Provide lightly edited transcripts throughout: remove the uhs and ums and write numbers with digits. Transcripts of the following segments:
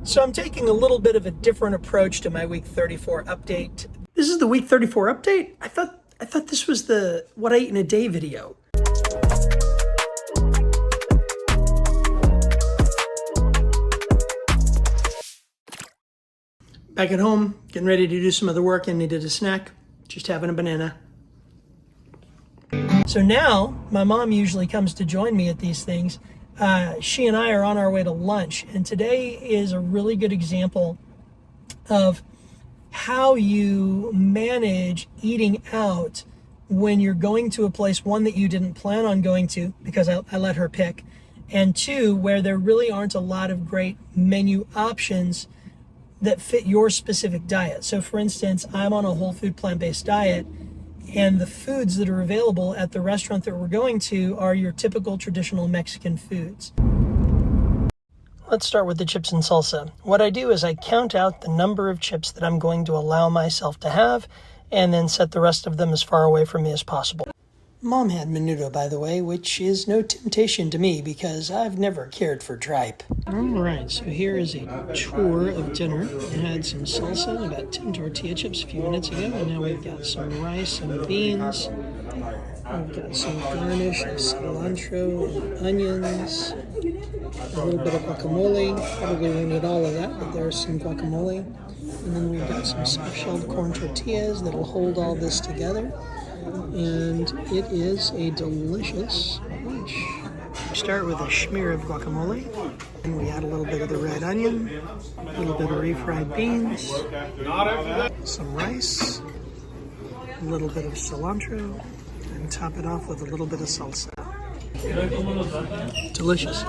So I'm taking a little bit of a different approach to my week 34 update. This is the week 34 update? I thought this was the what I eat in a day video. Back at home, getting ready to do some other work and needed a snack. Just having a banana. So now, my mom usually comes to join me at these things. She and I are on our way to lunch, and today is a really good example of how you manage eating out when you're going to a place, one, that you didn't plan on going to, because I let her pick, and two, where there really aren't a lot of great menu options that fit your specific diet. So for instance, I'm on a whole food plant-based diet, and the foods that are available at the restaurant that we're going to are your typical traditional Mexican foods. Let's start with the chips and salsa. What I do is I count out the number of chips that I'm going to allow myself to have, and then set the rest of them as far away from me as possible. Mom had menudo, by the way, which is no temptation to me because I've never cared for tripe. All right, so here is a tour of dinner. I had some salsa and about 10 tortilla chips a few minutes ago, and now we've got some rice and beans. We've got some garnish of cilantro and onions, a little bit of guacamole. Probably won't eat all of that, but there's some guacamole. And then we've got some soft-shelled corn tortillas that'll hold all this together. And it is a delicious lunch. Start with a smear of guacamole, and we add a little bit of the red onion, a little bit of refried beans, some rice, a little bit of cilantro, and top it off with a little bit of salsa. Delicious.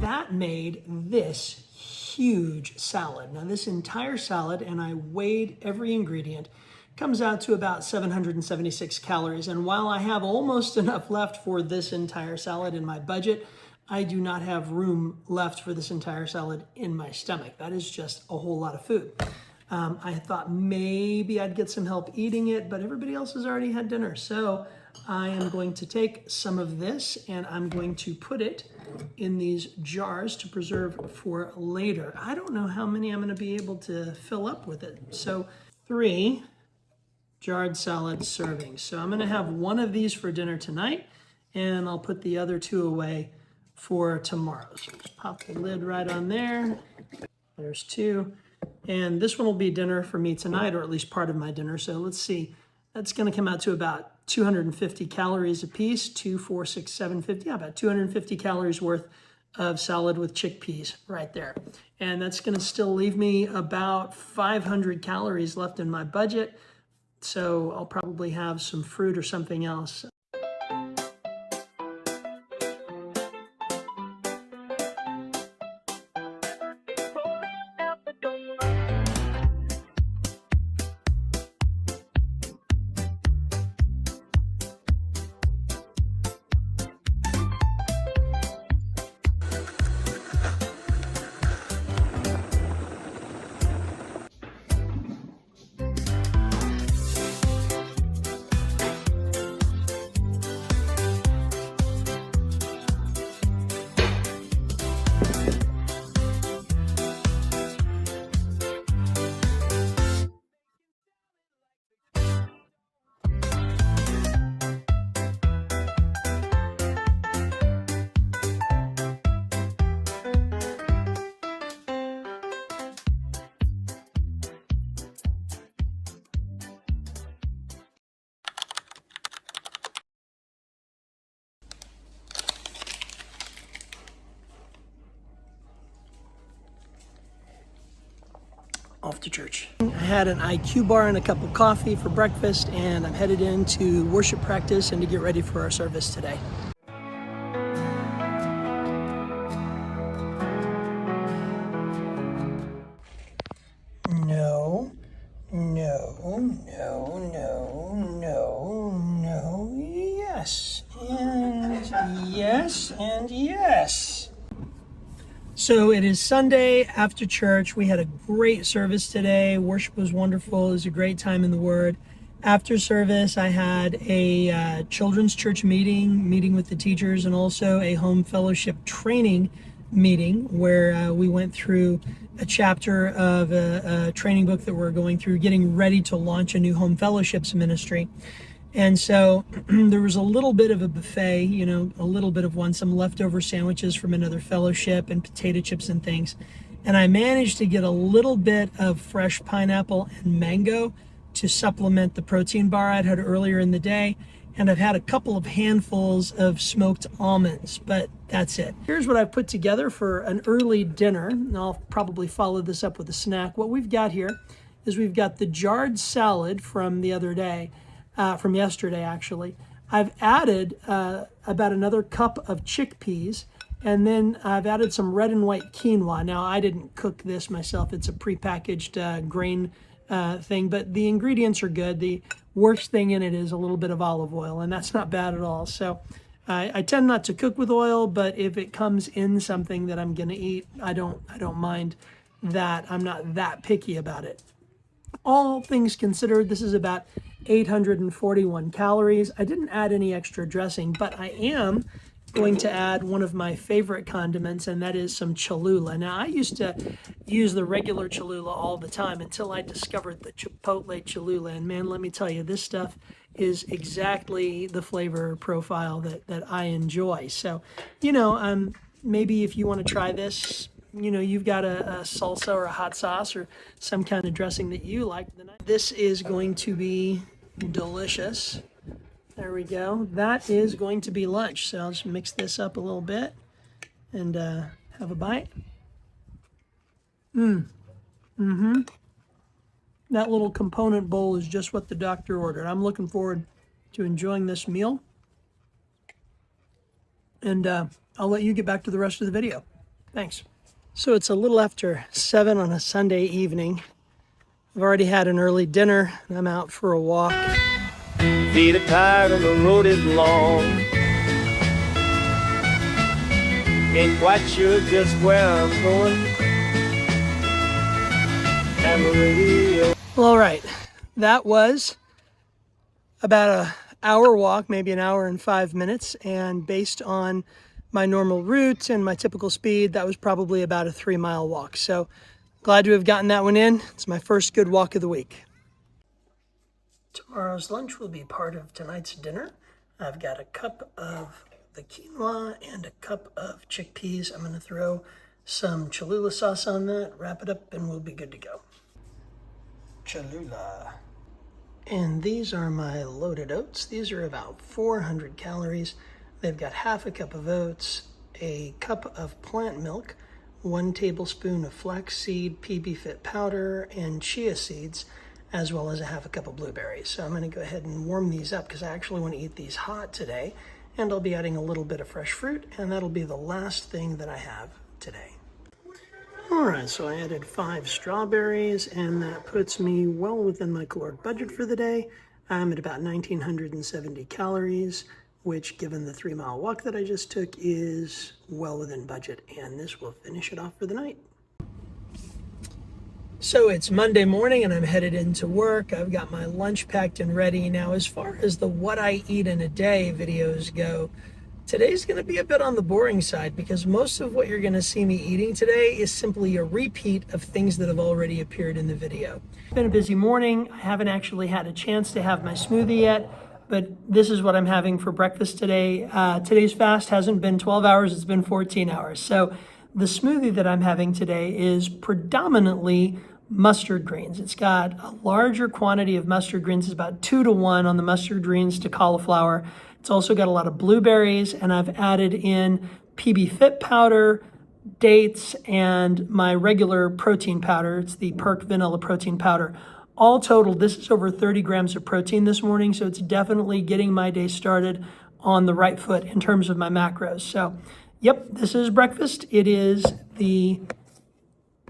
That made this huge salad. Now this entire salad, and I weighed every ingredient, comes out to about 776 calories. And while I have almost enough left for this entire salad in my budget, I do not have room left for this entire salad in my stomach. That is just a whole lot of food. I thought maybe I'd get some help eating it, but everybody else has already had dinner. So I am going to take some of this and I'm going to put it in these jars to preserve for later. I don't know how many I'm going to be able to fill up with it. So 3 jarred salad servings. So I'm going to have one of these for dinner tonight, and I'll put the other 2 away for tomorrow. So just pop the lid right on there. There's 2. And this one will be dinner for me tonight, or at least part of my dinner. So let's see. That's going to come out to about 250 calories a piece. 2, 4, 6, 7, 50. Yeah, about 250 calories worth of salad with chickpeas right there. And that's going to still leave me about 500 calories left in my budget. So I'll probably have some fruit or something else. Off to church. I had an IQ bar and a cup of coffee for breakfast, and I'm headed into worship practice and to get ready for our service today. No, yes, and yes. So it is Sunday after church. We had a great service today. Worship was wonderful. It was a great time in the Word. After service, I had a children's church meeting with the teachers, and also a home fellowship training meeting where we went through a chapter of a training book that we're going through, getting ready to launch a new home fellowships ministry. And so there was a little bit of a buffet, a little bit of some leftover sandwiches from another fellowship and potato chips and things. And I managed to get a little bit of fresh pineapple and mango to supplement the protein bar I'd had earlier in the day. And I've had a couple of handfuls of smoked almonds, but that's it. Here's what I've put together for an early dinner. And I'll probably follow this up with a snack. What we've got here is we've got the jarred salad from the other day. From yesterday, actually. I've added about another cup of chickpeas, and then I've added some red and white quinoa. Now, I didn't cook this myself. It's a prepackaged grain thing, but the ingredients are good. The worst thing in it is a little bit of olive oil, and that's not bad at all. So I tend not to cook with oil, but if it comes in something that I'm going to eat, I don't mind that. I'm not that picky about it. All things considered, this is about 841 calories. I didn't add any extra dressing, but I am going to add one of my favorite condiments, and that is some Cholula. Now, I used to use the regular Cholula all the time until I discovered the Chipotle Cholula, and man, let me tell you, this stuff is exactly the flavor profile that I enjoy. So, maybe if you want to try this, you've got a salsa or a hot sauce or some kind of dressing that you like. This is going to be delicious. There we go. That is going to be lunch. So I'll just mix this up a little bit and have a bite. That little component bowl is just what the doctor ordered. I'm looking forward to enjoying this meal. And I'll let you get back to the rest of the video. Thanks. So it's a little after 7 on a Sunday evening. I've already had an early dinner, and I'm out for a walk. Feet are tired and the road is long. Ain't quite sure just where I'm going. Amarillo. Well, all right. That was about an hour walk, maybe an hour and 5 minutes, and based on my normal route and my typical speed, that was probably about a 3-mile walk. So glad to have gotten that one in. It's my first good walk of the week. Tomorrow's lunch will be part of tonight's dinner. I've got a cup of the quinoa and a cup of chickpeas. I'm going to throw some Cholula sauce on that, wrap it up, and we'll be good to go. Cholula. And these are my loaded oats. These are about 400 calories. They've got half a cup of oats, a cup of plant milk, 1 tablespoon of flaxseed PB Fit powder, and chia seeds, as well as a half a cup of blueberries. So I'm going to go ahead and warm these up because I actually want to eat these hot today. And I'll be adding a little bit of fresh fruit, and that'll be the last thing that I have today. All right, so I added 5 strawberries, and that puts me well within my caloric budget for the day. I'm at about 1,970 calories, which, given the 3-mile walk that I just took, is well within budget, and this will finish it off for the night. So it's Monday morning, and I'm headed into work. I've got my lunch packed and ready. Now, as far as the what I eat in a day videos go, today's going to be a bit on the boring side because most of what you're going to see me eating today is simply a repeat of things that have already appeared in the video. It's been a busy morning. I haven't actually had a chance to have my smoothie yet, but this is what I'm having for breakfast today. Today's fast hasn't been 12 hours, it's been 14 hours. So the smoothie that I'm having today is predominantly mustard greens. It's got a larger quantity of mustard greens. It's about 2 to 1 on the mustard greens to cauliflower. It's also got a lot of blueberries, and I've added in PB Fit powder, dates, and my regular protein powder. It's the Perk Vanilla Protein Powder. All total, this is over 30 grams of protein this morning, so it's definitely getting my day started on the right foot in terms of my macros. So, yep, this is breakfast. It is the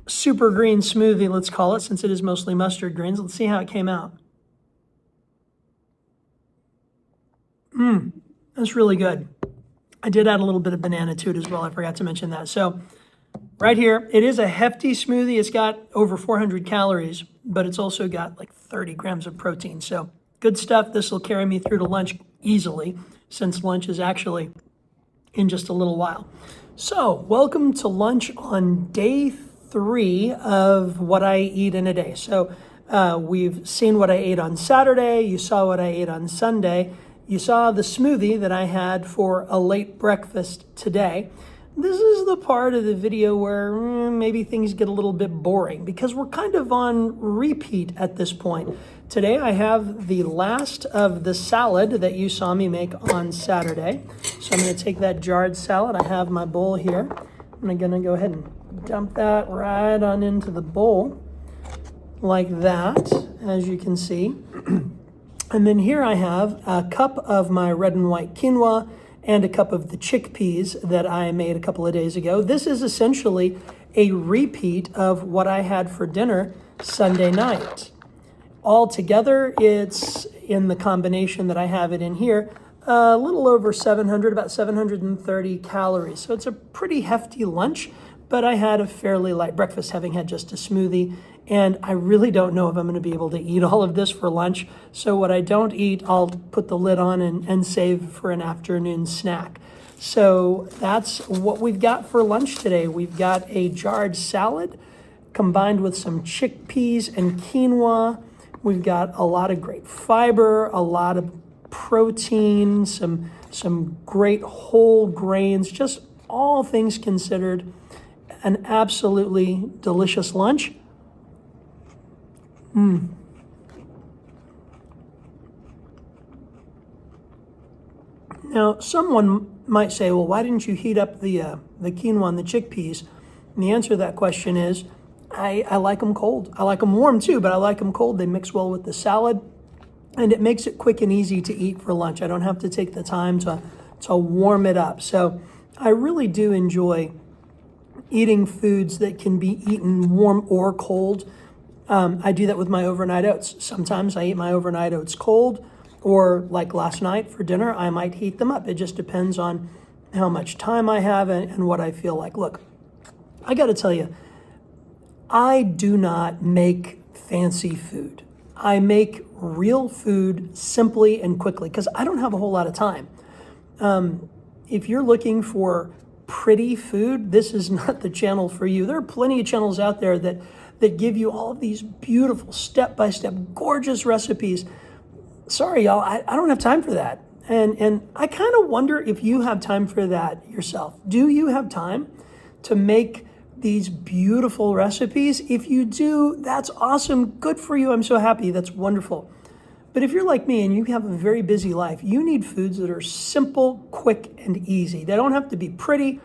super green smoothie, let's call it, since it is mostly mustard greens. Let's see how it came out. That's really good. I did add a little bit of banana to it as well. I forgot to mention that. So right here, it is a hefty smoothie. It's got over 400 calories, but it's also got like 30 grams of protein. So good stuff. This will carry me through to lunch easily, since lunch is actually in just a little while. So welcome to lunch on day 3 of what I eat in a day. So we've seen what I ate on Saturday. You saw what I ate on Sunday. You saw the smoothie that I had for a late breakfast today. This is the part of the video where maybe things get a little bit boring because we're kind of on repeat at this point. Today I have the last of the salad that you saw me make on Saturday. So I'm going to take that jarred salad. I have my bowl here. I'm going to go ahead and dump that right on into the bowl like that, as you can see. And then here I have a cup of my red and white quinoa and a cup of the chickpeas that I made a couple of days ago. This is essentially a repeat of what I had for dinner Sunday night. Altogether, it's in the combination that I have it in here, a little over 700, about 730 calories. So it's a pretty hefty lunch, but I had a fairly light breakfast, having had just a smoothie. And I really don't know if I'm going to be able to eat all of this for lunch. So what I don't eat, I'll put the lid on and save for an afternoon snack. So that's what we've got for lunch today. We've got a jarred salad combined with some chickpeas and quinoa. We've got a lot of great fiber, a lot of protein, some great whole grains, just all things considered, an absolutely delicious lunch. Now, someone might say, well, why didn't you heat up the quinoa and the chickpeas? And the answer to that question is, I like them cold. I like them warm too, but I like them cold. They mix well with the salad, and it makes it quick and easy to eat for lunch. I don't have to take the time to warm it up. So I really do enjoy eating foods that can be eaten warm or cold. I do that with my overnight oats. Sometimes I eat my overnight oats cold, or like last night for dinner, I might heat them up. It just depends on how much time I have and what I feel like. Look, I got to tell you, I do not make fancy food. I make real food simply and quickly because I don't have a whole lot of time. If you're looking for pretty food, this is not the channel for you. There are plenty of channels out there that give you all of these beautiful step-by-step gorgeous recipes. Sorry, y'all, I don't have time for that. And I kind of wonder if you have time for that yourself. Do you have time to make these beautiful recipes? If you do, that's awesome. Good for you. I'm so happy. That's wonderful. But if you're like me and you have a very busy life, you need foods that are simple, quick, and easy. They don't have to be pretty.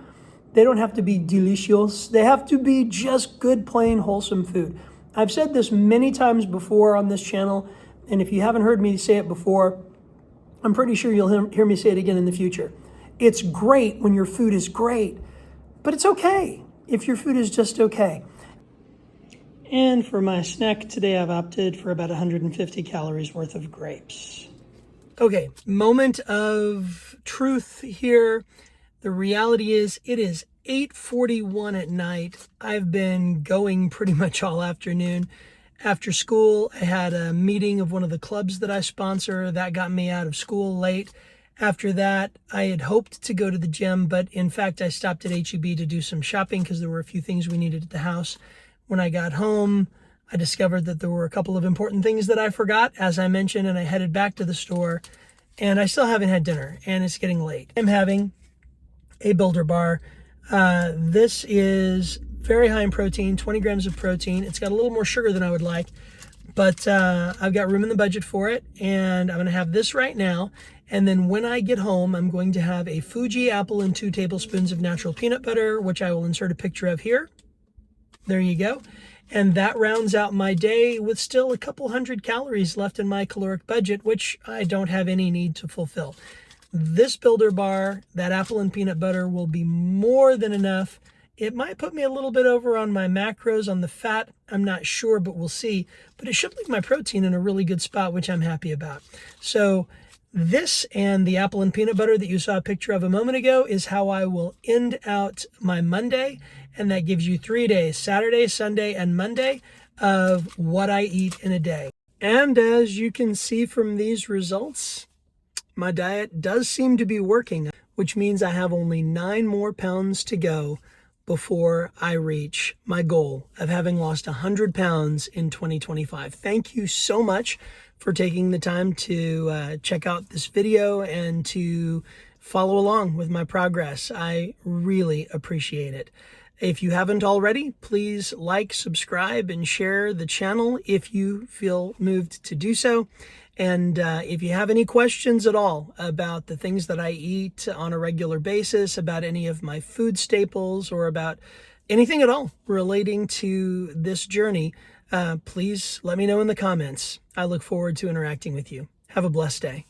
They don't have to be delicious. They have to be just good, plain, wholesome food. I've said this many times before on this channel, and if you haven't heard me say it before, I'm pretty sure you'll hear me say it again in the future. It's great when your food is great, but it's okay if your food is just okay. And for my snack today, I've opted for about 150 calories worth of grapes. Okay, moment of truth here. The reality is it is 8:41 at night. I've been going pretty much all afternoon. After school, I had a meeting of one of the clubs that I sponsor. That got me out of school late. After that, I had hoped to go to the gym, but in fact, I stopped at H-E-B to do some shopping because there were a few things we needed at the house. When I got home, I discovered that there were a couple of important things that I forgot, as I mentioned, and I headed back to the store, and I still haven't had dinner, and it's getting late. I'm having a Builder Bar. This is very high in protein, 20 grams of protein. It's got a little more sugar than I would like, but I've got room in the budget for it, and I'm going to have this right now. And then when I get home, I'm going to have a Fuji apple and 2 tablespoons of natural peanut butter, which I will insert a picture of here. There you go. And that rounds out my day with still a couple hundred calories left in my caloric budget, which I don't have any need to fulfill. This Builder Bar, that apple and peanut butter, will be more than enough. It might put me a little bit over on my macros on the fat. I'm not sure, but we'll see. But it should leave my protein in a really good spot, which I'm happy about. So this and the apple and peanut butter that you saw a picture of a moment ago is how I will end out my Monday. And that gives you 3 days, Saturday, Sunday, and Monday, of what I eat in a day. And as you can see from these results, my diet does seem to be working, which means I have only 9 more pounds to go before I reach my goal of having lost 100 pounds in 2025. Thank you so much for taking the time to check out this video and to follow along with my progress. I really appreciate it. If you haven't already, please like, subscribe, and share the channel if you feel moved to do so. And if you have any questions at all about the things that I eat on a regular basis, about any of my food staples, or about anything at all relating to this journey, please let me know in the comments. I look forward to interacting with you. Have a blessed day.